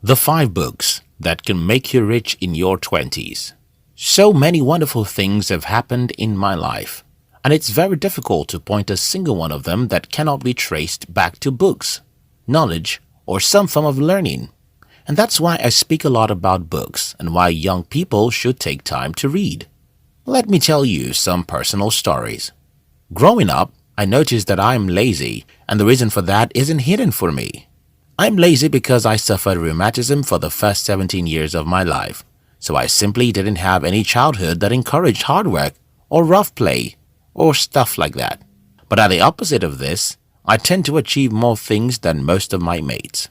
The 5 books that can make you rich in your 20s. So many wonderful things have happened in my life, and it's very difficult to point a single one of them that cannot be traced back to books, knowledge, or some form of learning. And that's why I speak a lot about books and why young people should take time to read. Let me tell you some personal stories. Growing up, I noticed that I'm lazy, and the reason for that isn't hidden for me. I'm lazy because I suffered rheumatism for the first 17 years of my life, so I simply didn't have any childhood that encouraged hard work or rough play or stuff like that. But at the opposite of this, I tend to achieve more things than most of my mates.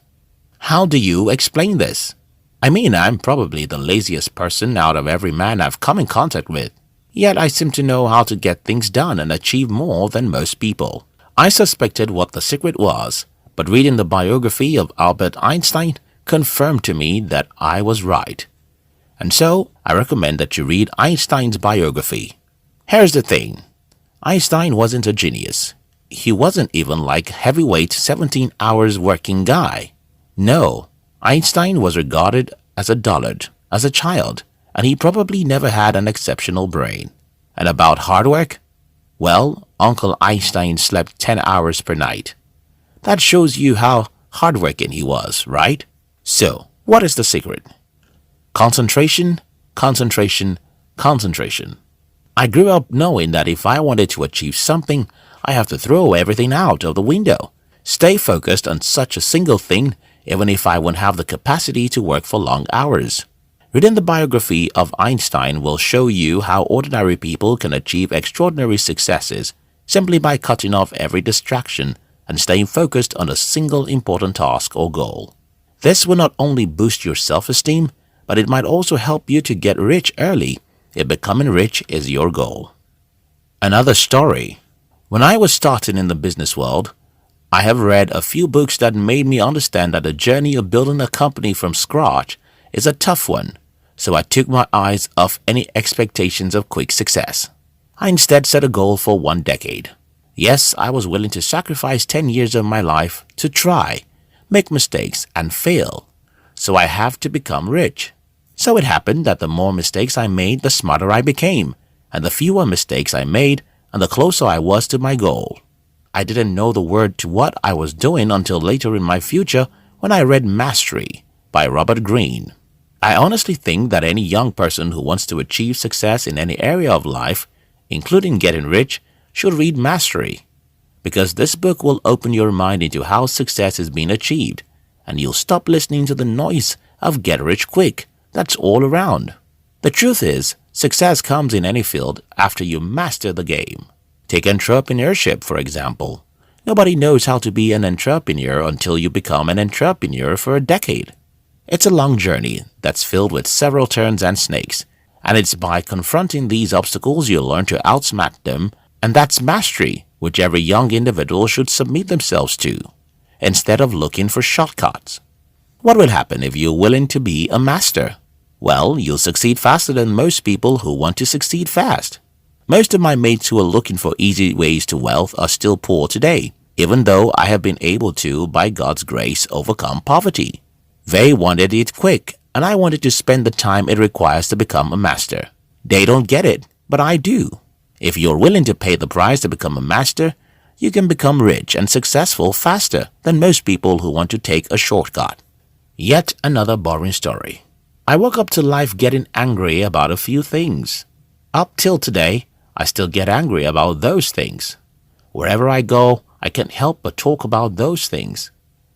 How do you explain this? I mean, I'm probably the laziest person out of every man I've come in contact with, yet I seem to know how to get things done and achieve more than most people. I suspected what the secret was, but reading the biography of Albert Einstein confirmed to me that I was right. And so, I recommend that you read Einstein's biography. Here's the thing. Einstein wasn't a genius. He wasn't even like heavyweight 17 hours working guy. No, Einstein was regarded as a dullard, as a child, and he probably never had an exceptional brain. And about hard work? Well, Uncle Einstein slept 10 hours per night. That shows you how hardworking he was, right? So, what is the secret? Concentration, concentration, concentration. I grew up knowing that if I wanted to achieve something, I have to throw everything out of the window. Stay focused on such a single thing, even if I won't have the capacity to work for long hours. Reading the biography of Einstein will show you how ordinary people can achieve extraordinary successes simply by cutting off every distraction and staying focused on a single important task or goal. This will not only boost your self-esteem, but it might also help you to get rich early if becoming rich is your goal. Another story. When I was starting in the business world, I have read a few books that made me understand that the journey of building a company from scratch is a tough one, so I took my eyes off any expectations of quick success. I instead set a goal for 1 decade. Yes, I was willing to sacrifice 10 years of my life to try, make mistakes, and fail, so I have to become rich. So it happened that the more mistakes I made, the smarter I became, and the fewer mistakes I made, and the closer I was to my goal. I didn't know the word to what I was doing until later in my future when I read Mastery by Robert Greene. I honestly think that any young person who wants to achieve success in any area of life, including getting rich, should read Mastery, because this book will open your mind into how success is being achieved, and you'll stop listening to the noise of get rich quick that's all around. The truth is, success comes in any field after you master the game. Take entrepreneurship, for example. Nobody knows how to be an entrepreneur until you become an entrepreneur for a decade. It's a long journey that's filled with several turns and snakes, and it's by confronting these obstacles you'll learn to outsmart them, and that's mastery, which every young individual should submit themselves to, instead of looking for shortcuts. What will happen if you're willing to be a master? Well, you'll succeed faster than most people who want to succeed fast. Most of my mates who are looking for easy ways to wealth are still poor today, even though I have been able to, by God's grace, overcome poverty. They wanted it quick, and I wanted to spend the time it requires to become a master. They don't get it, but I do. If you're willing to pay the price to become a master, you can become rich and successful faster than most people who want to take a shortcut. Yet another boring story. I woke up to life getting angry about a few things. Up till today, I still get angry about those things. Wherever I go, I can't help but talk about those things.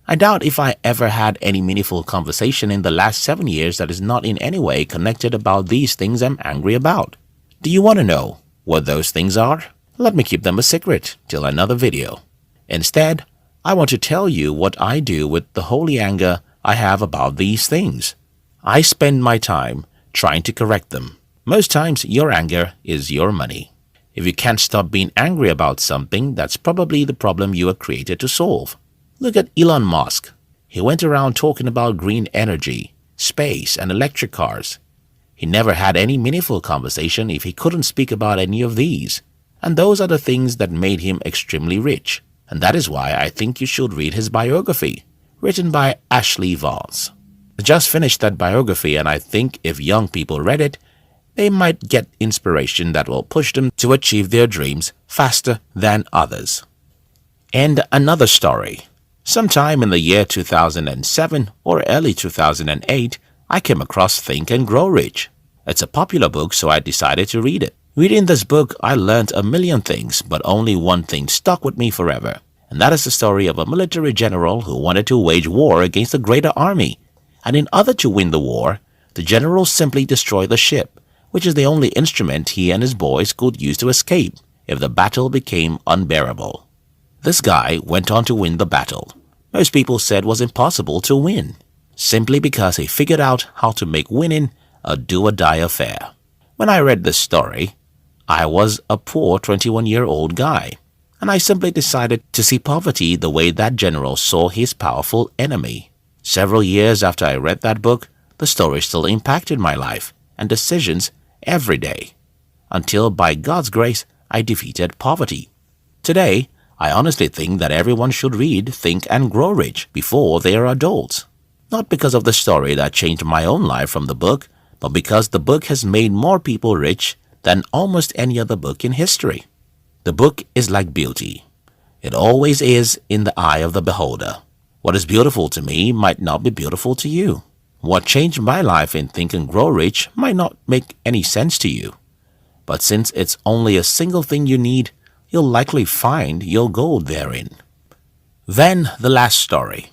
I doubt if I ever had any meaningful conversation in the last 7 years that is not in any way connected about these things I'm angry about. Do you want to know what those things are? Let me keep them a secret till another video. Instead, I want to tell you what I do with the holy anger I have about these things. I spend my time trying to correct them. Most times, your anger is your money. If you can't stop being angry about something, that's probably the problem you were created to solve. Look at Elon Musk. He went around talking about green energy, space, and electric cars. He never had any meaningful conversation if he couldn't speak about any of these. And those are the things that made him extremely rich. And that is why I think you should read his biography, written by Ashley Voss. I just finished that biography, and I think if young people read it, they might get inspiration that will push them to achieve their dreams faster than others. And another story. Sometime in the year 2007 or early 2008, I came across Think and Grow Rich. It's a popular book, so I decided to read it. Reading this book, I learned a million things, but only one thing stuck with me forever. And that is the story of a military general who wanted to wage war against a greater army. And in order to win the war, the general simply destroyed the ship, which is the only instrument he and his boys could use to escape if the battle became unbearable. This guy went on to win the battle. Most people said was impossible to win, simply because he figured out how to make winning a do-or-die affair. When I read this story, I was a poor 21-year-old guy, and I simply decided to see poverty the way that general saw his powerful enemy. Several years after I read that book, the story still impacted my life and decisions every day, until by God's grace I defeated poverty. Today, I honestly think that everyone should read Think and Grow Rich before they are adults. Not because of the story that changed my own life from the book, but because the book has made more people rich than almost any other book in history. The book is like beauty. It always is in the eye of the beholder. What is beautiful to me might not be beautiful to you. What changed my life in Think and Grow Rich might not make any sense to you. But since it's only a single thing you need, you'll likely find your gold therein. Then the last story.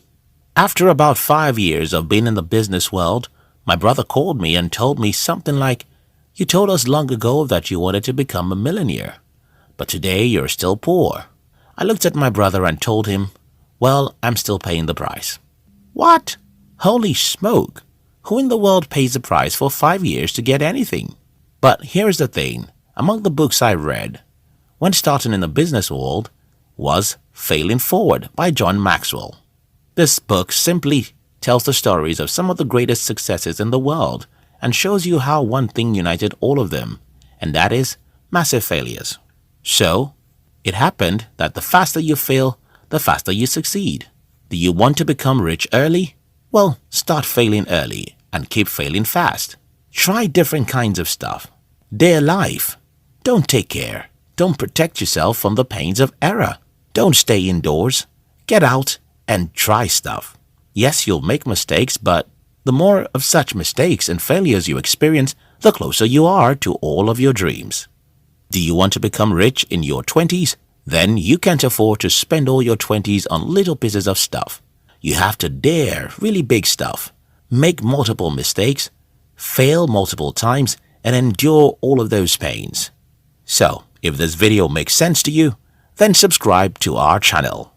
After about 5 years of being in the business world, my brother called me and told me something like, "You told us long ago that you wanted to become a millionaire, but today you're still poor." I looked at my brother and told him, "Well, I'm still paying the price." "What? Holy smoke! Who in the world pays the price for 5 years to get anything?" But here's the thing. Among the books I read, when starting in the business world, was Failing Forward by John Maxwell. This book simply tells the stories of some of the greatest successes in the world and shows you how one thing united all of them, and that is massive failures. So, it happened that the faster you fail, the faster you succeed. Do you want to become rich early? Well, start failing early and keep failing fast. Try different kinds of stuff. Dare life. Don't take care. Don't protect yourself from the pains of error. Don't stay indoors. Get out and try stuff. Yes, you'll make mistakes, but the more of such mistakes and failures you experience, the closer you are to all of your dreams. Do you want to become rich in your 20s? Then you can't afford to spend all your 20s on little pieces of stuff. You have to dare really big stuff, make multiple mistakes, fail multiple times, and endure all of those pains. So, if this video makes sense to you, then subscribe to our channel.